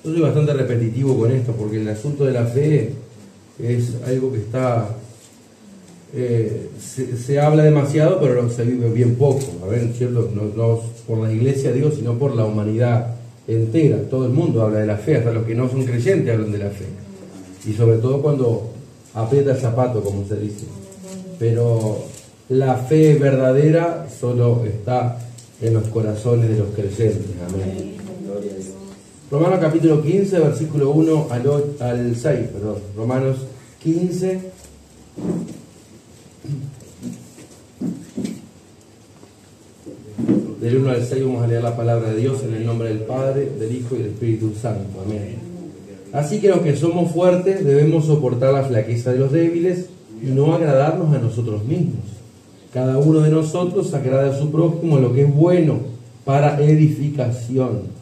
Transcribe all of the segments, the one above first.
Yo soy bastante repetitivo con esto, porque el asunto de la fe es algo que está... se habla demasiado, pero se vive bien poco. A ver, ¿cierto? No por la iglesia, digo, sino por la humanidad entera. Todo el mundo habla de la fe, hasta los que no son creyentes hablan de la fe. Y sobre todo cuando aprieta el zapato, como se dice. Pero la fe verdadera solo está en los corazones de los creyentes. Amén. Romanos capítulo 15, versículo 1 al 6, perdón. Romanos 15. Del 1 al 6 vamos a leer la palabra de Dios en el nombre del Padre, del Hijo y del Espíritu Santo. Amén. Así que los que somos fuertes debemos soportar la flaqueza de los débiles y no agradarnos a nosotros mismos. Cada uno de nosotros agrada a su prójimo lo que es bueno para edificación.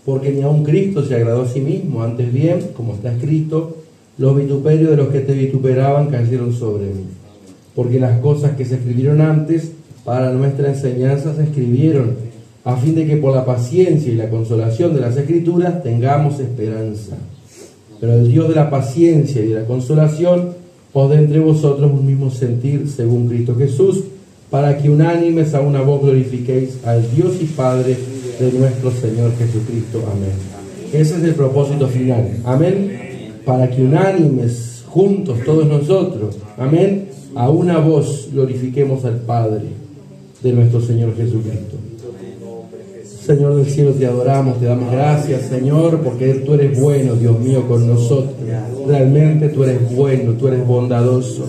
Porque ni aun Cristo se agradó a sí mismo, antes bien, como está escrito, los vituperios de los que te vituperaban cayeron sobre mí. Porque las cosas que se escribieron antes para nuestra enseñanza se escribieron, a fin de que por la paciencia y la consolación de las Escrituras tengamos esperanza. Pero el Dios de la paciencia y de la consolación os dé entre vosotros un mismo sentir según Cristo Jesús, para que unánimes a una voz glorifiquéis al Dios y Padre de nuestro Señor Jesucristo. Amén. Ese es el propósito final. Amén. Para que unánimes, juntos, todos nosotros, amén, a una voz glorifiquemos al Padre de nuestro Señor Jesucristo. Señor del cielo, te adoramos, te damos gracias, Señor, porque tú eres bueno, Dios mío, con nosotros. Realmente tú eres bueno, tú eres bondadoso.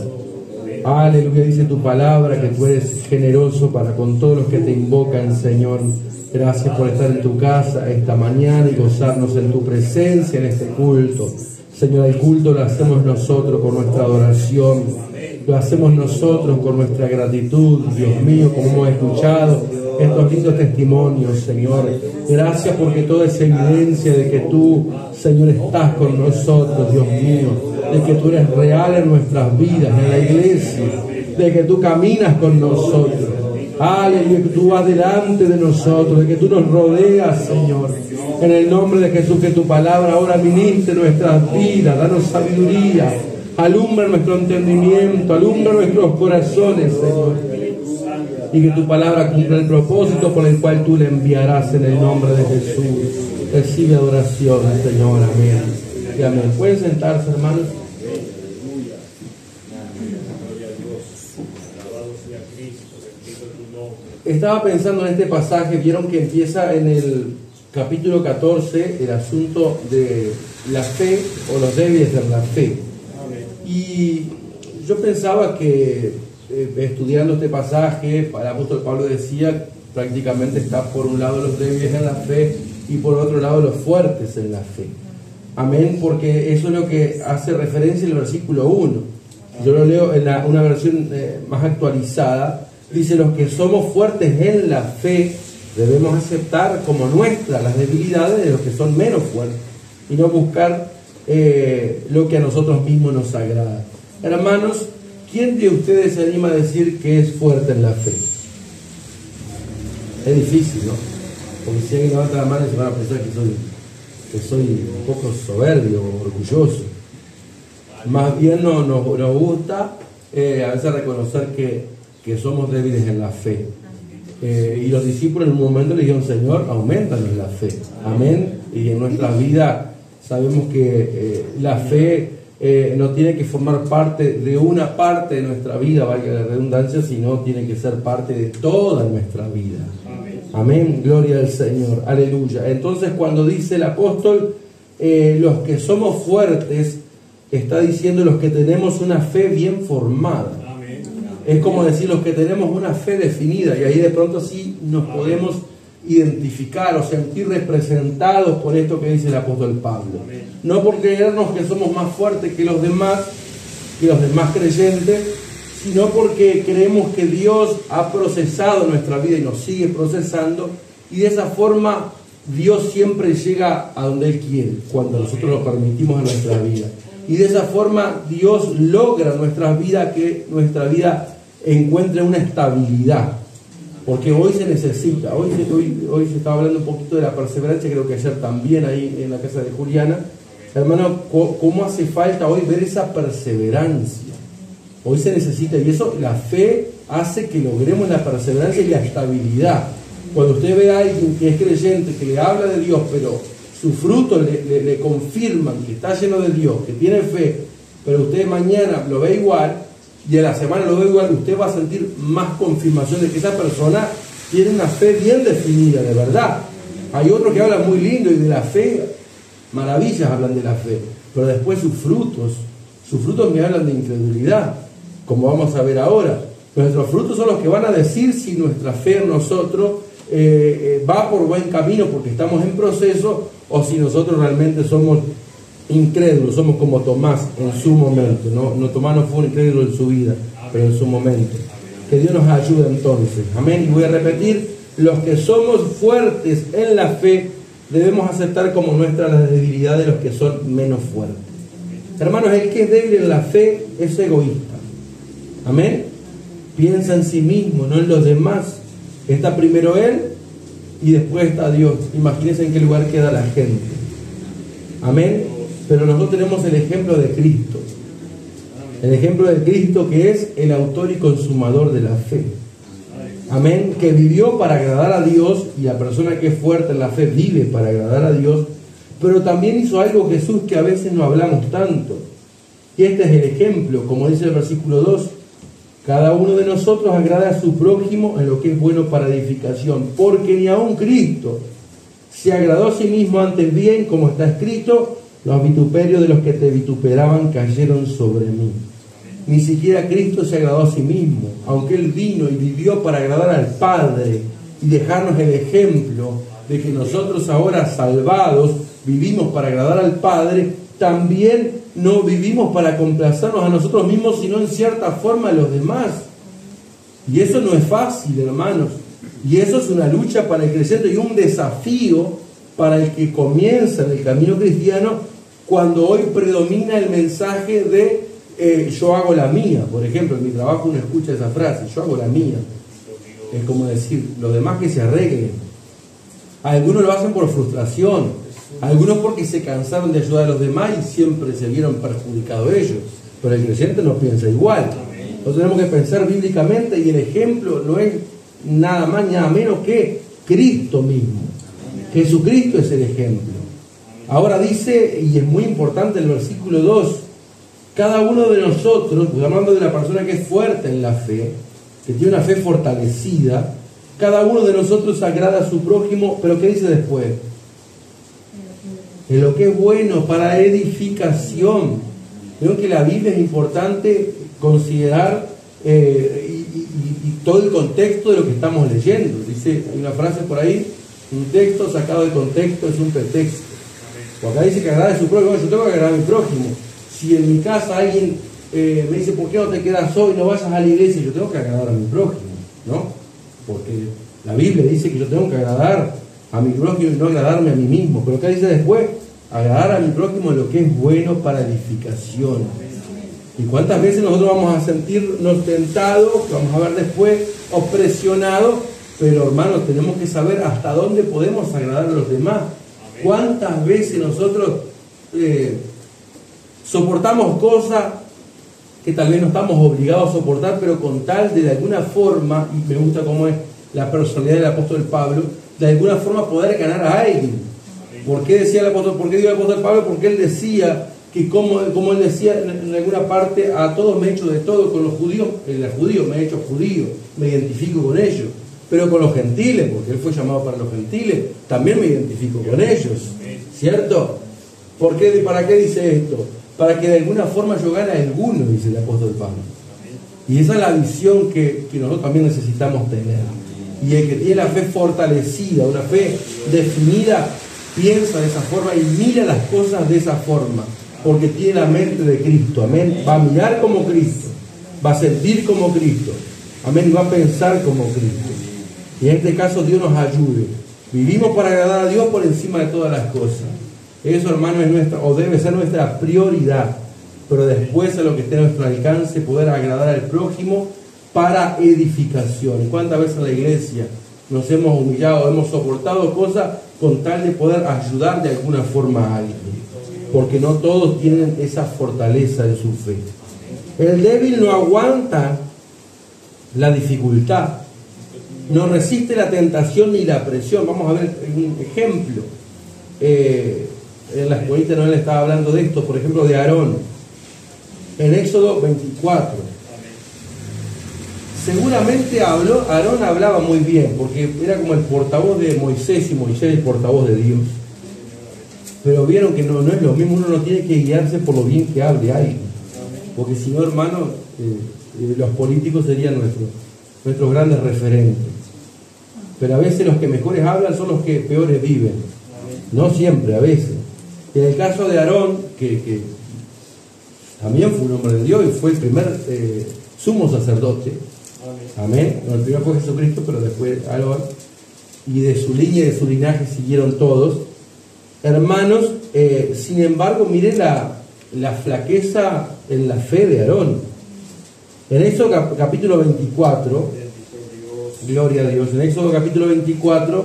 Aleluya, dice tu palabra que tú eres generoso para con todos los que te invocan, Señor. Gracias por estar en tu casa esta mañana y gozarnos en tu presencia en este culto. Señor, el culto lo hacemos nosotros con nuestra adoración, lo hacemos nosotros con nuestra gratitud, Dios mío, como hemos escuchado estos lindos testimonios, Señor. Gracias porque toda esa evidencia de que tú, Señor, estás con nosotros, Dios mío, de que tú eres real en nuestras vidas, en la iglesia, de que tú caminas con nosotros. Aleluya, que tú vas delante de nosotros, de que tú nos rodeas, Señor. En el nombre de Jesús, que tu palabra ahora ministre nuestras vidas, danos sabiduría, alumbra nuestro entendimiento, alumbra nuestros corazones, Señor. Y que tu palabra cumpla el propósito por el cual tú le enviarás en el nombre de Jesús. Recibe adoración, Señor. Amén. Y amén. ¿Pueden sentarse, hermanos? Estaba pensando en este pasaje, vieron que empieza en el capítulo 14 el asunto de la fe o los débiles de la fe. Y yo pensaba que estudiando este pasaje, el apóstol Pablo decía prácticamente está por un lado los débiles en la fe y por otro lado los fuertes en la fe. Amén, porque eso es lo que hace referencia en el versículo 1. Yo lo leo en una versión más actualizada. Dice, los que somos fuertes en la fe debemos aceptar como nuestras las debilidades de los que son menos fuertes y no buscar lo que a nosotros mismos nos agrada. Hermanos, ¿quién de ustedes se anima a decir que es fuerte en la fe? Es difícil, ¿no? Porque si alguien levanta la mano se van a pensar que soy un poco soberbio o orgulloso. Más bien nos gusta a veces reconocer que somos débiles en la fe. Y los discípulos en un momento le dijeron, Señor, aumentanos la fe. Amén. Y en nuestra vida sabemos que la fe no tiene que formar parte de una parte de nuestra vida, valga la redundancia, sino tiene que ser parte de toda nuestra vida. Amén. Gloria al Señor. Aleluya. Entonces, cuando dice el apóstol, los que somos fuertes, está diciendo los que tenemos una fe bien formada. Es como decir los que tenemos una fe definida, y ahí de pronto sí nos podemos identificar o sentir representados por esto que dice el apóstol Pablo. No por creernos que somos más fuertes que los demás creyentes, sino porque creemos que Dios ha procesado nuestra vida y nos sigue procesando, y de esa forma Dios siempre llega a donde Él quiere, cuando nosotros lo permitimos en nuestra vida. Y de esa forma Dios logra en nuestra vida que nuestra vida encuentre una estabilidad. Porque hoy se necesita, hoy se estaba hablando un poquito de la perseverancia, creo que ayer también ahí en la casa de Juliana. Hermano, ¿cómo hace falta hoy ver esa perseverancia? Hoy se necesita, y eso, la fe hace que logremos la perseverancia y la estabilidad. Cuando usted ve a alguien que es creyente, que le habla de Dios, pero sus frutos le confirman que está lleno de Dios, que tiene fe, pero usted mañana lo ve igual, y a la semana lo ve igual, usted va a sentir más confirmación de que esa persona tiene una fe bien definida, de verdad. Hay otros que hablan muy lindo y de la fe, maravillas hablan de la fe, pero después sus frutos me hablan de incredulidad, como vamos a ver ahora. Nuestros frutos son los que van a decir si nuestra fe en nosotros va por buen camino porque estamos en proceso, o si nosotros realmente somos incrédulos, somos como Tomás en su momento. No, Tomás no fue un incrédulo en su vida, pero en su momento. Que Dios nos ayude entonces. Amén. Y voy a repetir, los que somos fuertes en la fe debemos aceptar como nuestra la debilidad de los que son menos fuertes. Hermanos, el que es débil en la fe es egoísta. Amén. Piensa en sí mismo, no en los demás. Está primero él y después está Dios. Imagínense en qué lugar queda la gente. Amén. Pero nosotros tenemos el ejemplo de Cristo. El ejemplo de Cristo, que es el autor y consumador de la fe. Amén. Que vivió para agradar a Dios, y la persona que es fuerte en la fe vive para agradar a Dios. Pero también hizo algo Jesús que a veces no hablamos tanto. Y este es el ejemplo, como dice el versículo 2. Cada uno de nosotros agrada a su prójimo en lo que es bueno para edificación, porque ni aun Cristo se agradó a sí mismo antes bien, como está escrito, los vituperios de los que te vituperaban cayeron sobre mí. Ni siquiera Cristo se agradó a sí mismo, aunque Él vino y vivió para agradar al Padre y dejarnos el ejemplo de que nosotros ahora salvados vivimos para agradar al Padre. También no vivimos para complacernos a nosotros mismos, sino en cierta forma a los demás. Y eso no es fácil, hermanos. Y eso es una lucha para el creyente y un desafío para el que comienza en el camino cristiano, cuando hoy predomina el mensaje de yo hago la mía. Por ejemplo, en mi trabajo uno escucha esa frase, yo hago la mía. Es como decir, los demás que se arreglen. Algunos lo hacen por frustración, algunos porque se cansaron de ayudar a los demás y siempre se vieron perjudicados ellos. Pero el creyente no piensa igual. Nosotros tenemos que pensar bíblicamente, y el ejemplo no es nada más ni nada menos que Cristo mismo. Jesucristo es el ejemplo. Ahora dice, y es muy importante el versículo 2, cada uno de nosotros, hablando de la persona que es fuerte en la fe, que tiene una fe fortalecida, cada uno de nosotros agrada a su prójimo, pero ¿qué dice después? En lo que es bueno para edificación. Creo que la Biblia es importante considerar y todo el contexto de lo que estamos leyendo. Dice, hay una frase por ahí, un texto sacado de contexto es un pretexto. O acá dice que agrada a su prójimo. Yo tengo que agradar a mi prójimo. Si en mi casa alguien me dice, ¿por qué no te quedas hoy, no vayas a la iglesia? Yo tengo que agradar a mi prójimo, ¿no? Porque la Biblia dice que yo tengo que agradar a mi prójimo y no agradarme a mí mismo. Pero ¿qué dice después? Agradar a mi prójimo en lo que es bueno para edificación. ¿Y cuántas veces nosotros vamos a sentirnos tentados, que vamos a ver después, o presionados? Pero hermanos, tenemos que saber hasta dónde podemos agradar a los demás. ¿Cuántas veces nosotros soportamos cosas que tal vez no estamos obligados a soportar, pero con tal de alguna forma, y me gusta cómo es la personalidad del apóstol Pablo, de alguna forma poder ganar a alguien? ¿Por qué decía el apóstol? ¿Por qué dijo el apóstol Pablo? Porque él decía que como él decía en alguna parte, a todos me he hecho de todo. Con los judíos, me he hecho judío, me identifico con ellos. Pero con los gentiles, porque él fue llamado para los gentiles, también me identifico con ellos, ¿cierto? ¿Por qué? ¿Para qué dice esto? Para que de alguna forma yo gane a alguno, dice el apóstol Pablo. Y esa es la visión que nosotros también necesitamos tener. Y el que tiene la fe fortalecida, una fe definida, piensa de esa forma y mira las cosas de esa forma, porque tiene la mente de Cristo. Amén. Va a mirar como Cristo, va a sentir como Cristo, amén, y va a pensar como Cristo. Y en este caso Dios nos ayude. Vivimos para agradar a Dios por encima de todas las cosas. Eso, hermano, es nuestra, o debe ser nuestra prioridad. Pero después, a lo que esté a nuestro alcance, poder agradar al prójimo, para edificación. ¿Cuántas veces en la iglesia nos hemos humillado, hemos soportado cosas con tal de poder ayudar de alguna forma a alguien? Porque no todos tienen esa fortaleza en su fe. El débil no aguanta la dificultad, no resiste la tentación ni la presión. Vamos a ver un ejemplo. En la escuelita no le estaba hablando de esto, por ejemplo, de Aarón. En Éxodo 24. Seguramente Aarón hablaba muy bien, porque era como el portavoz de Moisés y Moisés el portavoz de Dios. Pero vieron que no es lo mismo, uno no tiene que guiarse por lo bien que hable alguien. Porque si no, hermano, los políticos serían nuestros grandes referentes. Pero a veces los que mejores hablan son los que peores viven. No siempre, a veces. En el caso de Aarón, que también fue un hombre de Dios y fue el primer sumo sacerdote. Amén. No, el primero fue Jesucristo, pero después Aarón. Y de su línea y de su linaje siguieron todos. Hermanos, sin embargo, miren la flaqueza en la fe de Aarón. En Éxodo capítulo 24, gloria a Dios, en Éxodo capítulo 24,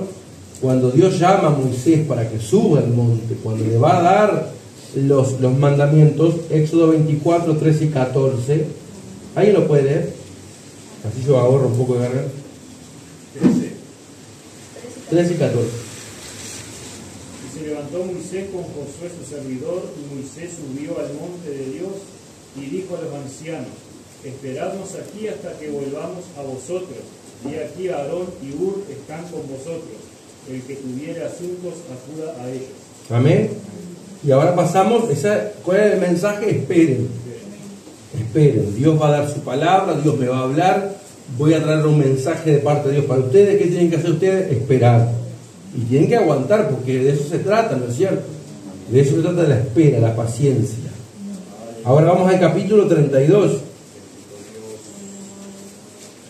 cuando Dios llama a Moisés para que suba al monte, cuando le va a dar los mandamientos, Éxodo 24, 13 y 14, ¿alguien lo puede leer? Así yo ahorro un poco de garganta. 13 y 14. Y se levantó Moisés con Josué su servidor, y Moisés subió al monte de Dios y dijo a los ancianos: esperadnos aquí hasta que volvamos a vosotros, y aquí Aarón y Hur están con vosotros, el que tuviere asuntos acuda a ellos. Amén. Y ahora pasamos, ¿cuál es el mensaje? Esperen. Esperen, Dios va a dar su palabra, Dios me va a hablar, voy a traer un mensaje de parte de Dios para ustedes. ¿Qué tienen que hacer ustedes? Esperar. Y tienen que aguantar, porque de eso se trata, ¿no es cierto? De eso se trata, de la espera, la paciencia. Ahora vamos al capítulo 32.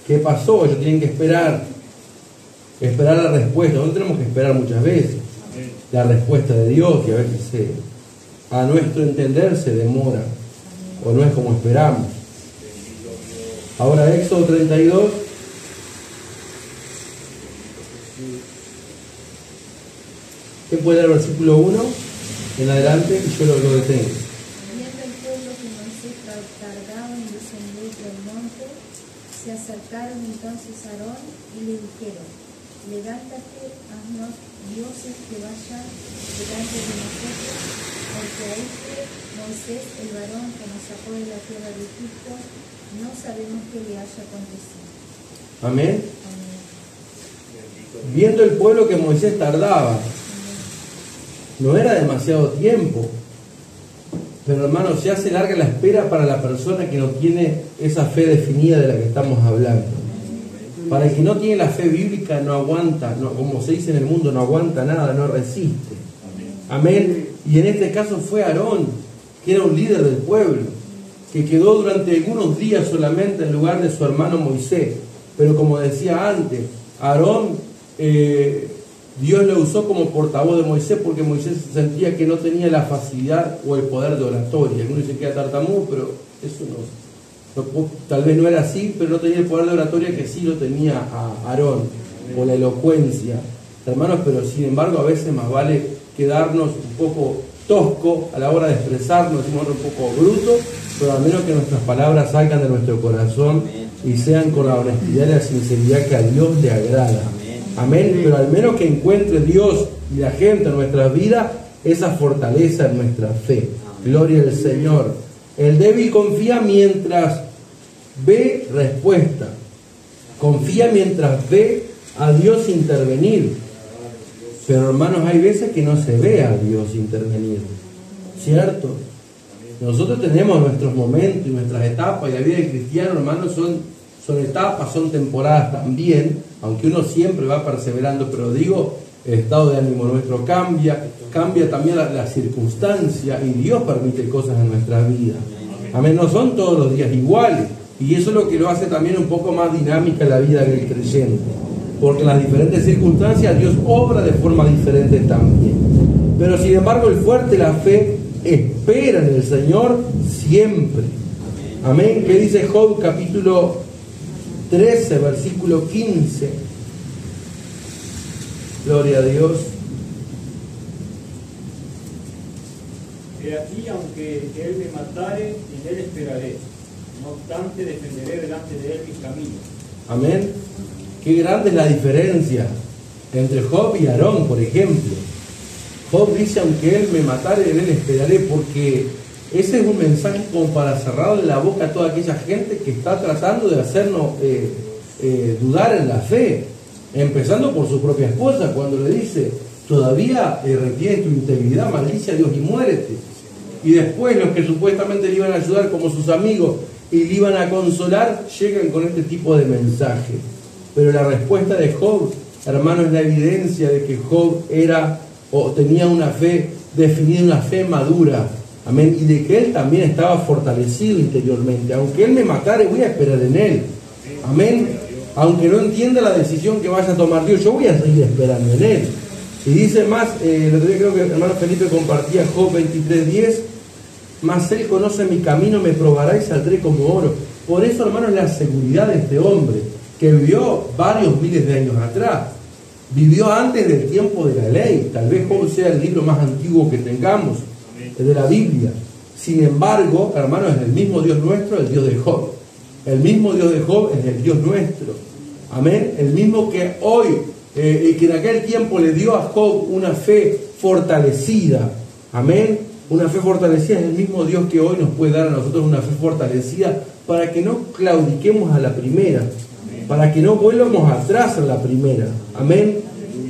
¿Qué pasó? Ellos tienen que esperar la respuesta. No tenemos que esperar muchas veces la respuesta de Dios, y a veces a nuestro entender se demora o no es como esperamos. Ahora Éxodo 32. ¿Qué puede dar el versículo 1 en adelante? Y yo lo detengo. Viendo el pueblo que Moisés tardaba en descender del monte, se acercaron entonces a Aarón y le dijeron: levántate, haznos dioses que vayan delante de nosotros, porque a este Moisés, el varón que nos sacó de la tierra de Egipto, no sabemos qué le haya acontecido. Amén. Amén. Viendo el pueblo que Moisés tardaba, no era demasiado tiempo, pero hermano, se hace larga la espera para la persona que no tiene esa fe definida de la que estamos hablando. Para el que no tiene la fe bíblica, no aguanta, como se dice en el mundo, no aguanta nada, no resiste. Amén. Y en este caso fue Aarón, que era un líder del pueblo, que quedó durante algunos días solamente en lugar de su hermano Moisés. Pero como decía antes, Aarón, Dios lo usó como portavoz de Moisés, porque Moisés sentía que no tenía la facilidad o el poder de oratoria. Algunos dicen que era tartamudo, pero eso no, tal vez no era así, pero no tenía el poder de oratoria que sí lo tenía a Aarón, o la elocuencia. Hermanos, pero sin embargo a veces más vale quedarnos un poco tosco a la hora de expresarnos, un poco bruto, pero al menos que nuestras palabras salgan de nuestro corazón y sean con la honestidad y la sinceridad que a Dios le agrada. Amén. Pero al menos que encuentre Dios y la gente en nuestras vidas esa fortaleza en nuestra fe. Gloria al Señor. El débil confía mientras ve respuesta. Confía mientras ve a Dios intervenir. Pero hermanos, hay veces que no se ve a Dios intervenir, ¿cierto? Nosotros tenemos nuestros momentos y nuestras etapas, y la vida del cristiano, hermanos, son etapas, son temporadas también, aunque uno siempre va perseverando, pero digo, el estado de ánimo nuestro cambia también la circunstancia, y Dios permite cosas en nuestra vida. Amén, no son todos los días iguales, y eso es lo que lo hace también un poco más dinámica la vida del creyente, porque en las diferentes circunstancias Dios obra de forma diferente también. Pero sin embargo el fuerte, la fe, espera en el Señor siempre. Amén. ¿Qué dice Job capítulo 13, versículo 15. Gloria a Dios. He aquí, aunque él me matare, en él esperaré. No obstante, defenderé delante de él mis caminos. Amén. Qué grande es la diferencia entre Job y Aarón, por ejemplo. Job dice, aunque él me matare, en él esperaré, porque ese es un mensaje como para cerrarle la boca a toda aquella gente que está tratando de hacernos dudar en la fe, empezando por su propia esposa, cuando le dice, todavía retienes tu integridad, maldice a Dios y muérete. Y después los que supuestamente le iban a ayudar como sus amigos y le iban a consolar, llegan con este tipo de mensaje. Pero la respuesta de Job, hermano, es la evidencia de que Job era o tenía una fe definida, una fe madura. Amén. Y de que él también estaba fortalecido interiormente. Aunque él me matare, voy a esperar en él. Amén. Aunque no entienda la decisión que vaya a tomar Dios, yo voy a seguir esperando en él. Y dice más, el otro día creo que el hermano Felipe compartía Job 23:10, mas él conoce mi camino, me probará y saldré como oro. Por eso, hermanos, la seguridad de este hombre, que vivió varios miles de años atrás, vivió antes del tiempo de la ley. Tal vez Job sea el libro más antiguo que tengamos, de la Biblia. Sin embargo, hermanos, es el mismo Dios nuestro, el Dios de Job. El mismo Dios de Job es el Dios nuestro. Amén. El mismo que hoy, que en aquel tiempo le dio a Job una fe fortalecida. Amén. Una fe fortalecida es el mismo Dios que hoy nos puede dar a nosotros una fe fortalecida para que no claudiquemos a la primera, para que no vuelvamos atrás a la primera. Amén.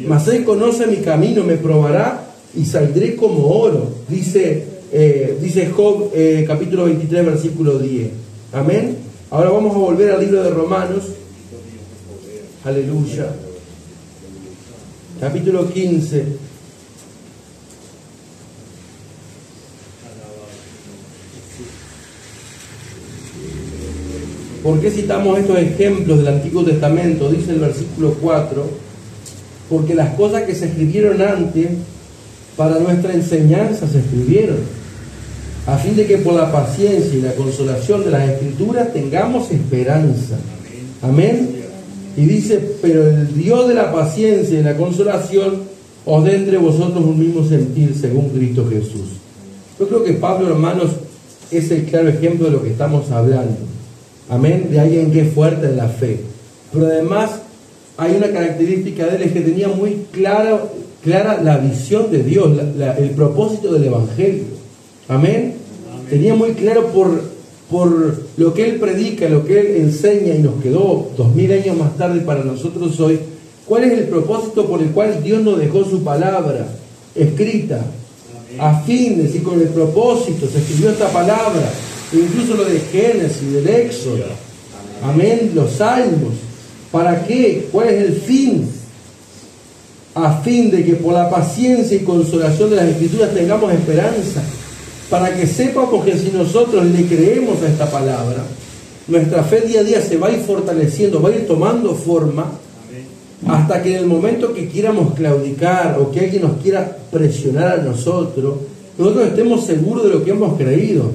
Mas él conoce mi camino, me probará y saldré como oro. Dice Job capítulo 23, versículo 10. Amén. Ahora vamos a volver al libro de Romanos. Aleluya. Capítulo 15. ¿Por qué citamos estos ejemplos del Antiguo Testamento? Dice el versículo 4, porque las cosas que se escribieron antes para nuestra enseñanza se escribieron, a fin de que por la paciencia y la consolación de las Escrituras tengamos esperanza. Amén. Y dice, pero el Dios de la paciencia y la consolación os dé entre vosotros un mismo sentir según Cristo Jesús. Yo creo que Pablo, hermanos, es el claro ejemplo de lo que estamos hablando. Amén, de alguien que es fuerte en la fe. Pero además hay una característica de él, es que tenía muy clara la visión de Dios, el propósito del Evangelio. Amén. Tenía muy claro por lo que él predica, lo que él enseña, y nos quedó 2000 años más tarde para nosotros hoy, cuál es el propósito por el cual Dios nos dejó su palabra escrita. A fin de decir, con el propósito se escribió esta palabra. Incluso lo de Génesis, del Éxodo. Amén. Los Salmos. ¿Para qué? ¿Cuál es el fin? A fin de que por la paciencia y consolación de las Escrituras tengamos esperanza. Para que sepamos que si nosotros le creemos a esta palabra, nuestra fe día a día se va a ir fortaleciendo, va a ir tomando forma, hasta que en el momento que quieramos claudicar o que alguien nos quiera presionar a nosotros estemos seguros de lo que hemos creído.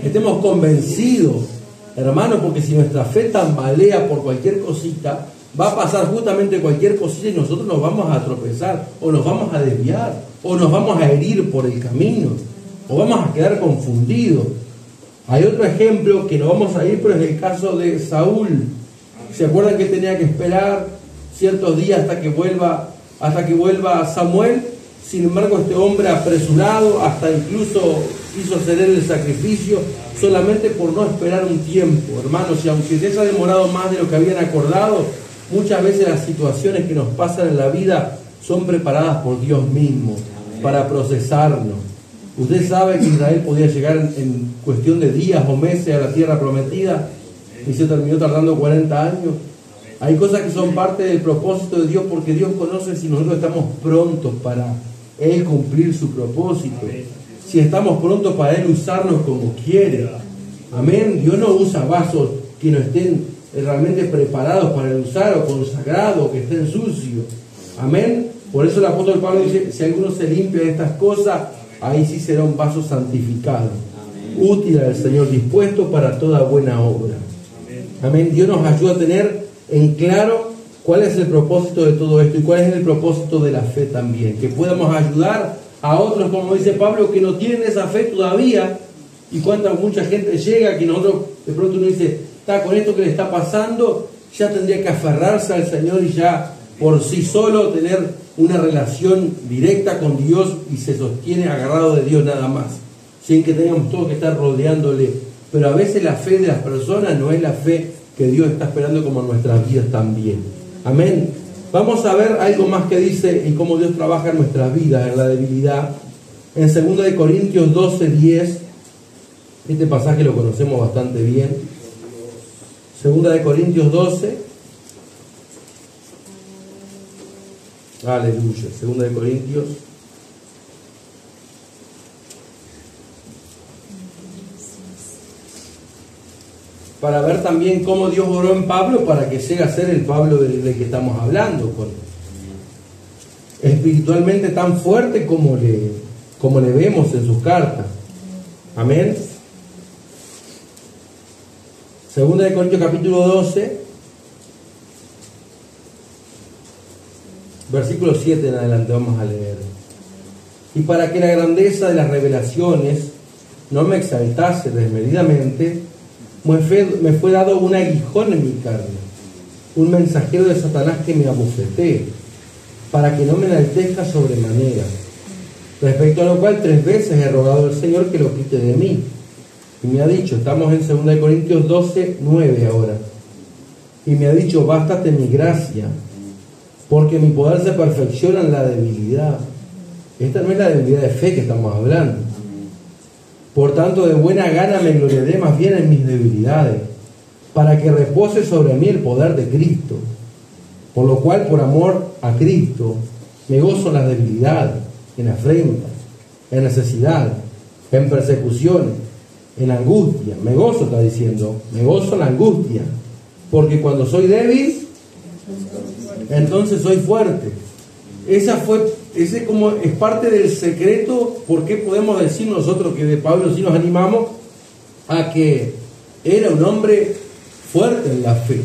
Estemos convencidos, hermanos, porque si nuestra fe tambalea por cualquier cosita, va a pasar justamente cualquier cosita y nosotros nos vamos a tropezar, o nos vamos a desviar, o nos vamos a herir por el camino, o vamos a quedar confundidos. Hay otro ejemplo que no vamos a ir, pero es el caso de Saúl. ¿Se acuerdan que tenía que esperar ciertos días hasta que vuelva Samuel? Sin embargo, este hombre apresurado, hasta incluso quiso ceder el sacrificio solamente por no esperar un tiempo. Hermanos, y aunque se haya demorado más de lo que habían acordado, muchas veces las situaciones que nos pasan en la vida son preparadas por Dios mismo para procesarnos. Usted sabe que Israel podía llegar en cuestión de días o meses a la tierra prometida y se terminó tardando 40 años. Hay cosas que son parte del propósito de Dios, porque Dios conoce si nosotros estamos prontos para Él cumplir su propósito, si estamos prontos para Él usarnos como quiere. Amén. Dios no usa vasos que no estén realmente preparados para el usar, o consagrados, o que estén sucios. Amén. Por eso el apóstol Pablo dice, si alguno se limpia de estas cosas, ahí sí será un vaso santificado, útil al Señor, dispuesto para toda buena obra. Amén. Dios nos ayuda a tener en claro cuál es el propósito de todo esto y cuál es el propósito de la fe también. Que podamos ayudar a otros, como dice Pablo, que no tienen esa fe todavía. Y mucha gente llega que nosotros, de pronto uno dice, está con esto que le está pasando, ya tendría que aferrarse al Señor y ya por sí solo tener una relación directa con Dios y se sostiene agarrado de Dios nada más, sin que tengamos todo que estar rodeándole. Pero a veces la fe de las personas no es la fe que Dios está esperando como en nuestras vidas también. Amén. Vamos a ver algo más que dice y cómo Dios trabaja en nuestras vidas, en la debilidad. En 2 de Corintios 12:10, este pasaje lo conocemos bastante bien. 2 de Corintios 12. Aleluya. 2 de Corintios. Para ver también cómo Dios obró en Pablo para que llegue a ser el Pablo del que estamos hablando, espiritualmente tan fuerte como le vemos en sus cartas. Amén. 2 de Corintios capítulo 12, versículo 7 en adelante vamos a leer. Y para que la grandeza de las revelaciones no me exaltase desmedidamente, me fue dado un aguijón en mi carne, un mensajero de Satanás que me abofetee, para que no me enaltezca sobremanera. Respecto a lo cual 3 veces he rogado al Señor que lo quite de mí. Y me ha dicho, estamos en 2 de Corintios 12:9 ahora. Y me ha dicho, bástate mi gracia, porque mi poder se perfecciona en la debilidad. Esta no es la debilidad de fe que estamos hablando. Por tanto, de buena gana me gloriaré más bien en mis debilidades, para que repose sobre mí el poder de Cristo. Por lo cual, por amor a Cristo, me gozo en las debilidades, en afrentas, en necesidades, en persecuciones, en angustia. Me gozo, está diciendo, me gozo en la angustia, porque cuando soy débil, entonces soy fuerte. Ese como es parte del secreto, porque podemos decir nosotros que de Pablo sí nos animamos a que era un hombre fuerte en la fe.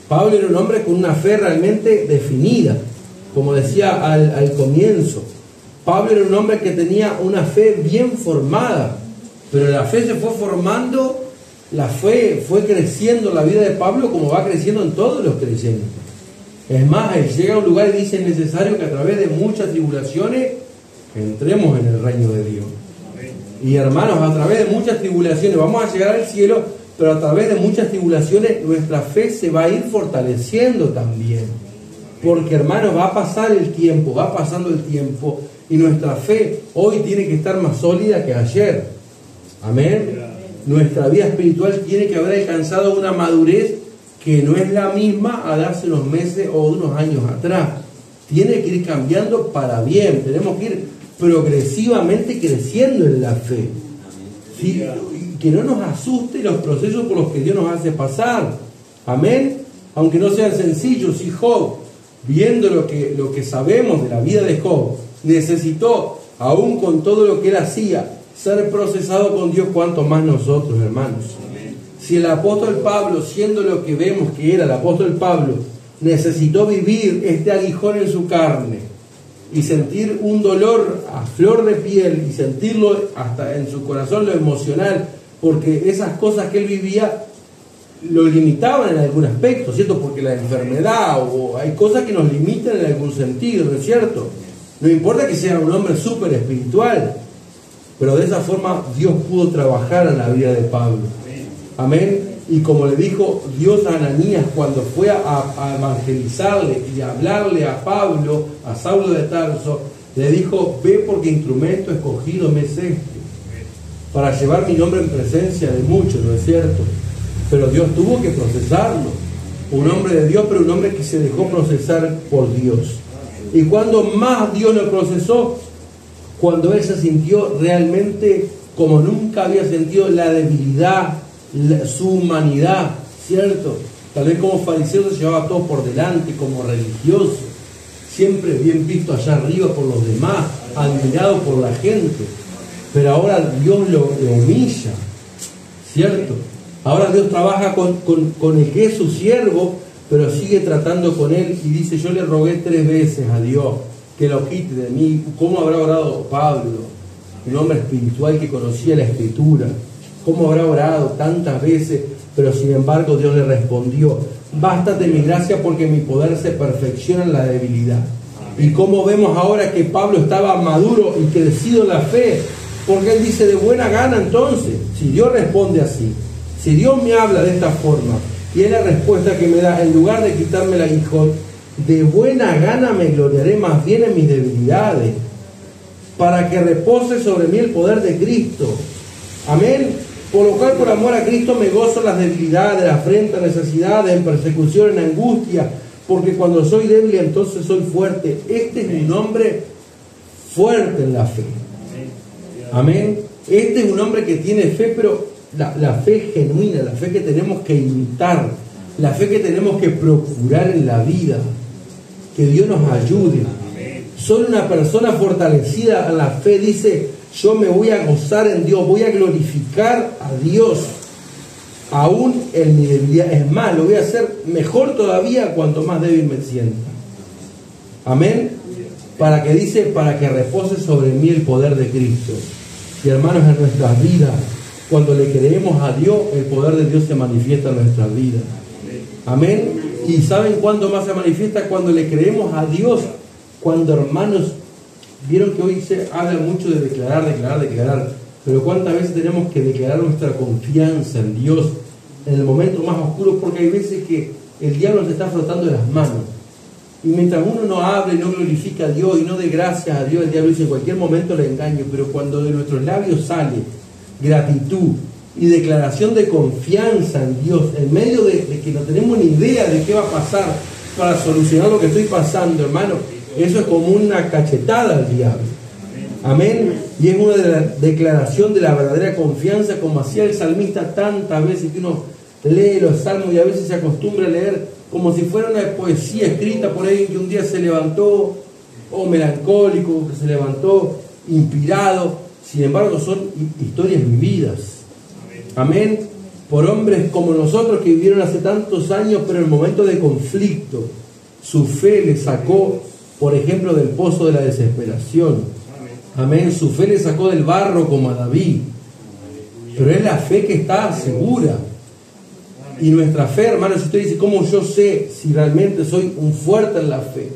Pablo era un hombre con una fe realmente definida, como decía al comienzo. Pablo era un hombre que tenía una fe bien formada, pero la fe se fue formando, la fe fue creciendo en la vida de Pablo como va creciendo en todos los creyentes. Es más, él llega a un lugar y dice, es necesario que a través de muchas tribulaciones entremos en el reino de Dios. Y hermanos, a través de muchas tribulaciones vamos a llegar al cielo, pero a través de muchas tribulaciones nuestra fe se va a ir fortaleciendo también. Porque hermanos, va a pasar el tiempo, va pasando el tiempo, y nuestra fe hoy tiene que estar más sólida que ayer. Amén. Nuestra vida espiritual tiene que haber alcanzado una madurez que no es la misma a de hace unos meses o unos años atrás. Tiene que ir cambiando para bien. Tenemos que ir progresivamente creciendo en la fe. ¿Sí? Que no nos asuste los procesos por los que Dios nos hace pasar. Amén. Aunque no sean sencillos. Y Job, viendo lo que sabemos de la vida de Job, necesitó, aún con todo lo que él hacía, ser procesado con Dios, cuanto más nosotros, hermanos. Si el apóstol Pablo, siendo lo que vemos que era el apóstol Pablo, necesitó vivir este aguijón en su carne y sentir un dolor a flor de piel y sentirlo hasta en su corazón, lo emocional, porque esas cosas que él vivía lo limitaban en algún aspecto, ¿cierto? Porque la enfermedad o hay cosas que nos limitan en algún sentido, ¿no es cierto? No importa que sea un hombre súper espiritual, pero de esa forma Dios pudo trabajar en la vida de Pablo. Amén. Y como le dijo Dios a Ananías cuando fue a evangelizarle y a hablarle a Pablo, a Saulo de Tarso, le dijo, ve porque instrumento escogido me es este, para llevar mi nombre en presencia de muchos, ¿no es cierto? Pero Dios tuvo que procesarlo. Un hombre de Dios, pero un hombre que se dejó procesar por Dios. Y cuando más Dios lo procesó, cuando él se sintió realmente como nunca había sentido la debilidad, su humanidad, ¿cierto? Tal vez como fariseo se llevaba todo por delante, como religioso, siempre bien visto allá arriba por los demás, admirado por la gente, pero ahora Dios lo humilla, ¿cierto? Ahora Dios trabaja con el que es su siervo, pero sigue tratando con él y dice, yo le rogué 3 veces a Dios que lo quite de mí. ¿Cómo habrá orado Pablo, un hombre espiritual que conocía la Escritura? ¿Cómo habrá orado tantas veces? Pero sin embargo Dios le respondió, bástate mi gracia porque mi poder se perfecciona en la debilidad. Y como vemos ahora que Pablo estaba maduro y crecido en la fe, porque él dice de buena gana entonces, si Dios responde así, si Dios me habla de esta forma, y es la respuesta que me da, en lugar de quitarme el aguijón, de buena gana me gloriaré más bien en mis debilidades, para que repose sobre mí el poder de Cristo. Amén. Por lo cual, por amor a Cristo, me gozo en las debilidades, en afrentas, necesidades, en persecución, en angustia, porque cuando soy débil, entonces soy fuerte. Este es un hombre fuerte en la fe. Amén. Este es un hombre que tiene fe, pero la fe genuina, la fe que tenemos que imitar, la fe que tenemos que procurar en la vida. Que Dios nos ayude. Solo una persona fortalecida en la fe dice, yo me voy a gozar en Dios, voy a glorificar a Dios, aún en mi debilidad. Es más, lo voy a hacer mejor todavía cuanto más débil me sienta. Amén. Para que repose sobre mí el poder de Cristo. Y hermanos, en nuestras vidas, cuando le creemos a Dios, el poder de Dios se manifiesta en nuestras vidas. Amén. ¿Y saben cuándo más se manifiesta? Cuando le creemos a Dios. Cuando, hermanos, vieron que hoy se habla mucho de declarar, pero cuántas veces tenemos que declarar nuestra confianza en Dios en el momento más oscuro, porque hay veces que el diablo nos está frotando las manos, y mientras uno no hable, no glorifica a Dios y no dé gracias a Dios, el diablo dice en cualquier momento le engaño. Pero cuando de nuestros labios sale gratitud y declaración de confianza en Dios, en medio de que no tenemos ni idea de qué va a pasar para solucionar lo que estoy pasando, hermano, eso es como una cachetada al diablo. Amén. Y es una declaración de la verdadera confianza, como hacía el salmista tantas veces, que uno lee los salmos y a veces se acostumbra a leer como si fuera una poesía escrita por ahí, que un día se levantó, o melancólico, que se levantó inspirado. Sin embargo, son historias vividas. Amén. Por hombres como nosotros que vivieron hace tantos años, pero en el momento de conflicto, su fe le sacó, por ejemplo, del pozo de la desesperación. Amén. Su fe le sacó del barro como a David. Pero es la fe que está segura. Y nuestra fe, hermanos, si usted dice, ¿cómo yo sé si realmente soy un fuerte en la fe?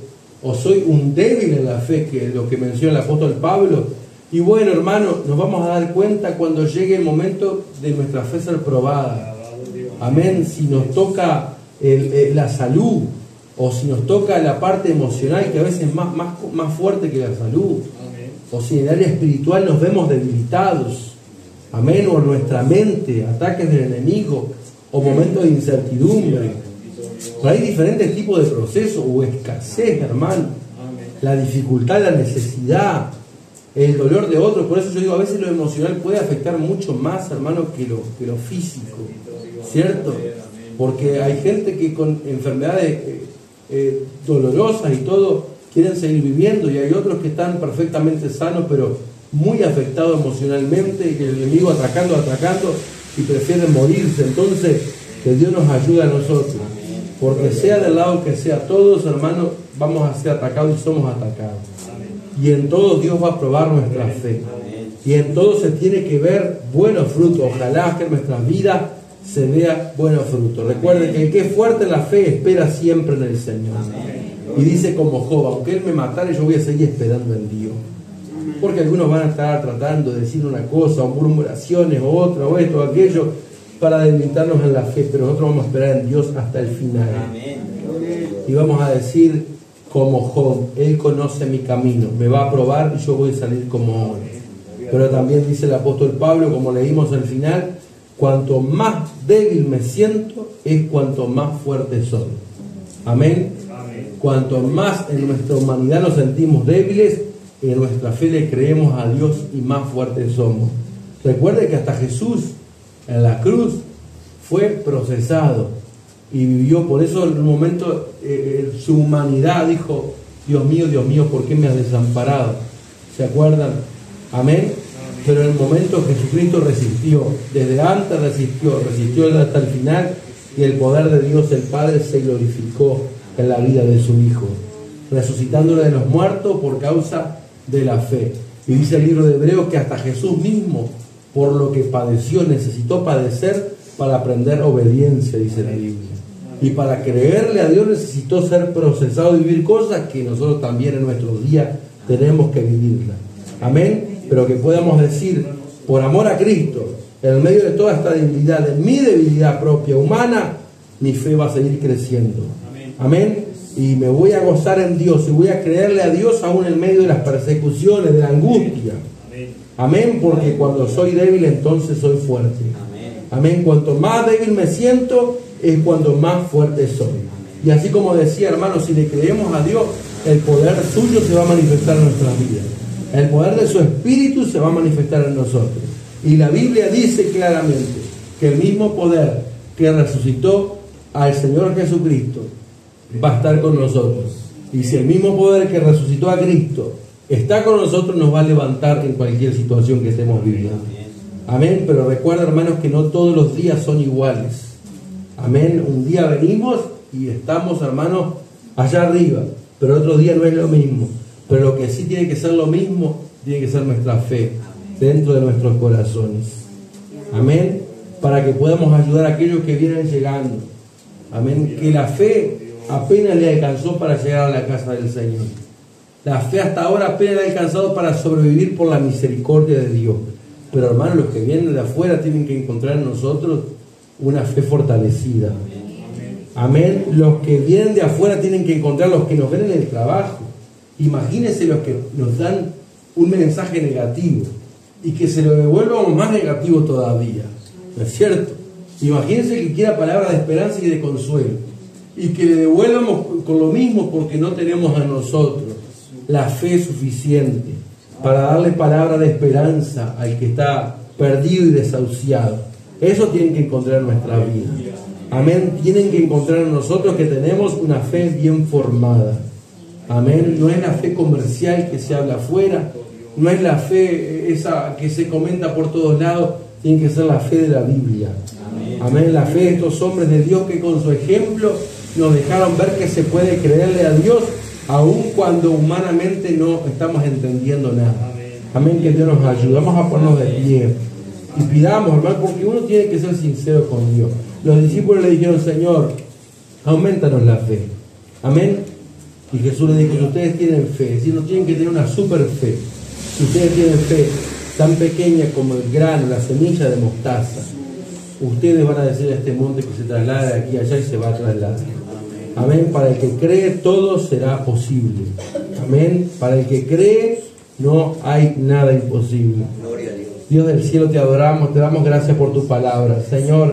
O soy un débil en la fe, que es lo que menciona el apóstol Pablo. Y bueno, hermano, nos vamos a dar cuenta cuando llegue el momento de nuestra fe ser probada. Amén. Si nos toca la salud, o si nos toca la parte emocional, que a veces es más fuerte que la salud. O si en el área espiritual nos vemos debilitados. Amén. O nuestra mente, ataques del enemigo, o momentos de incertidumbre. Pero hay diferentes tipos de procesos, o escasez, hermano. La dificultad, la necesidad, el dolor de otros. Por eso yo digo, a veces lo emocional puede afectar mucho más, hermano, que lo físico, ¿cierto? Porque hay gente que con enfermedades dolorosas y todo quieren seguir viviendo, y hay otros que están perfectamente sanos pero muy afectados emocionalmente, y que el enemigo atacando y prefieren morirse. Entonces, que Dios nos ayude a nosotros, porque sea del lado que sea, todos, hermanos, vamos a ser atacados y somos atacados. Y en todo Dios va a probar nuestra fe. Y en todo se tiene que ver buenos frutos. Ojalá que en nuestras vidas se vea buenos frutos. Recuerden que el que es fuerte en la fe espera siempre en el Señor. Y dice como Job, aunque Él me matara, yo voy a seguir esperando en Dios. Porque algunos van a estar tratando de decir una cosa, o murmuraciones, o otra, o esto, o aquello, para debilitarnos en la fe. Pero nosotros vamos a esperar en Dios hasta el final. Y vamos a decir como Job, Él conoce mi camino, me va a probar y yo voy a salir como oro. Pero también dice el apóstol Pablo, como leímos al final, cuanto más débil me siento, es cuanto más fuerte soy. Amén. Cuanto más en nuestra humanidad nos sentimos débiles, en nuestra fe le creemos a Dios y más fuertes somos. Recuerde que hasta Jesús en la cruz fue procesado y vivió. Por eso en un momento su humanidad dijo, Dios mío, ¿por qué me has desamparado? ¿Se acuerdan? Amén. Pero en el momento Jesucristo resistió, desde antes resistió hasta el final, y el poder de Dios el Padre se glorificó en la vida de su Hijo, resucitándole de los muertos por causa de la fe. Y dice el libro de Hebreos que hasta Jesús mismo, por lo que padeció, necesitó padecer para aprender obediencia, dice la Biblia. Y para creerle a Dios necesitó ser procesado y vivir cosas que nosotros también en nuestros días tenemos que vivirlas. Amén. Pero que podamos decir, por amor a Cristo, en medio de toda esta debilidad, de mi debilidad propia, humana, mi fe va a seguir creciendo. Amén. Y me voy a gozar en Dios y voy a creerle a Dios aún en medio de las persecuciones, de la angustia. Amén. Porque cuando soy débil, entonces soy fuerte. Amén. Cuanto más débil me siento, es cuando más fuerte soy. Y así como decía, hermanos, si le creemos a Dios, el poder suyo se va a manifestar en nuestras vidas. El poder de su Espíritu se va a manifestar en nosotros. Y la Biblia dice claramente que el mismo poder que resucitó al Señor Jesucristo va a estar con nosotros. Y si el mismo poder que resucitó a Cristo está con nosotros, nos va a levantar en cualquier situación que estemos viviendo. Amén. Pero recuerda, hermanos, que no todos los días son iguales. Amén. Un día venimos y estamos, hermanos, allá arriba, pero otro día no es lo mismo. Pero lo que sí tiene que ser lo mismo, tiene que ser nuestra fe dentro de nuestros corazones. Amén. Para que podamos ayudar a aquellos que vienen llegando. Amén. Que la fe apenas le alcanzó para llegar a la casa del Señor. La fe hasta ahora apenas le ha alcanzado para sobrevivir por la misericordia de Dios. Pero hermanos, los que vienen de afuera tienen que encontrar en nosotros una fe fortalecida. Amén. Los que vienen de afuera tienen que encontrar los que nos ven en el trabajo. Imagínense los que nos dan un mensaje negativo y que se lo devuelvan más negativo todavía. ¿No es cierto? Imagínense que quiera palabra de esperanza y de consuelo y que le devuelvamos con lo mismo porque no tenemos a nosotros la fe suficiente para darle palabra de esperanza al que está perdido y desahuciado. Eso tienen que encontrar en nuestra vida. Amén. Tienen que encontrar en nosotros que tenemos una fe bien formada. Amén. No es la fe comercial que se habla afuera, no es la fe esa que se comenta por todos lados, tiene que ser la fe de la Biblia. Amén. La fe de estos hombres de Dios que con su ejemplo nos dejaron ver que se puede creerle a Dios aun cuando humanamente no estamos entendiendo nada. Amén. Que Dios nos ayude. Vamos a ponernos de pie y pidamos, hermano, porque uno tiene que ser sincero con Dios. Los discípulos le dijeron, Señor, aumentanos la fe. Amén. Y Jesús le dijo, si ustedes tienen fe, si no tienen que tener una super fe, si ustedes tienen fe tan pequeña como el grano, la semilla de mostaza, ustedes van a decir a este monte que se traslade de aquí a allá y se va a trasladar. Amén. Para el que cree, todo será posible. Amén. Para el que cree, no hay nada imposible. Dios del cielo, te adoramos, te damos gracias por tu palabra, Señor.